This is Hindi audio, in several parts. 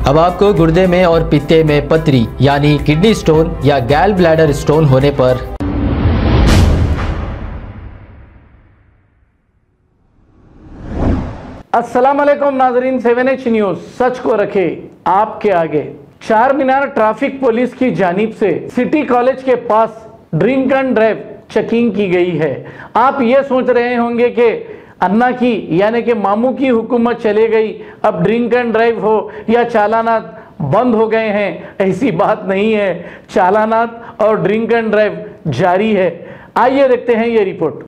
अब आपको गुर्दे में और पित्ते में पथरी यानी किडनी स्टोन या गैल ब्लैडर स्टोन होने पर अस्सलाम वालेकुम नाजरीन, 7H न्यूज सच को रखे आपके आगे। चार मीनार ट्रैफिक पुलिस की जानिब से सिटी कॉलेज के पास ड्रिंक एंड ड्राइव चेकिंग की गई है। आप ये सोच रहे होंगे कि अन्ना की यानी कि मामू की हुकूमत चले गई, अब ड्रिंक एंड ड्राइव हो या चालानात बंद हो गए हैं। ऐसी बात नहीं है, चालानात और ड्रिंक एंड ड्राइव जारी है। आइए देखते हैं ये रिपोर्ट।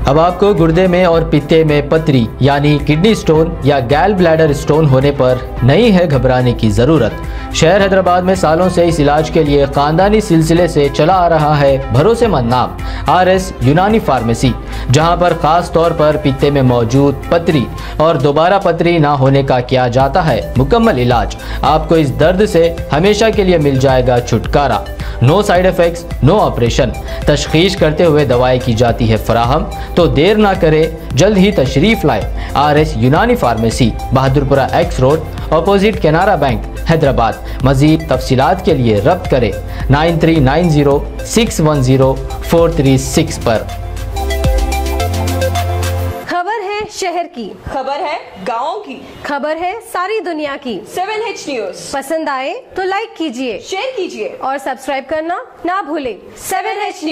अब आपको गुर्दे में और पित्ते में पथरी यानी किडनी स्टोन या गैल ब्लैडर स्टोन होने पर नहीं है घबराने की ज़रूरत। शहर हैदराबाद में सालों से इस इलाज के लिए खानदानी सिलसिले से चला आ रहा है भरोसेमंद नाम RS यूनानी फार्मेसी, जहां पर खास तौर पर पित्ते में मौजूद पथरी और दोबारा पथरी ना होने का किया जाता है मुकम्मल इलाज। आपको इस दर्द से हमेशा के लिए मिल जाएगा छुटकारा। No side effects, no operation. तशखीस करते हुए दवाएं की जाती है फराहम। तो देर ना करें, जल्द ही तशरीफ लाए RS Unani Pharmacy, Bahadurpura X Road, opposite Canara Bank, Hyderabad. मजीद तफसीलात के लिए रब्त करें 9390610436 पर। खबर है शहर की, खबर है गाँव की, खबर है सारी दुनिया की। 7H न्यूज पसंद आए तो लाइक कीजिए, शेयर कीजिए और सब्सक्राइब करना ना भूलें। 7H news.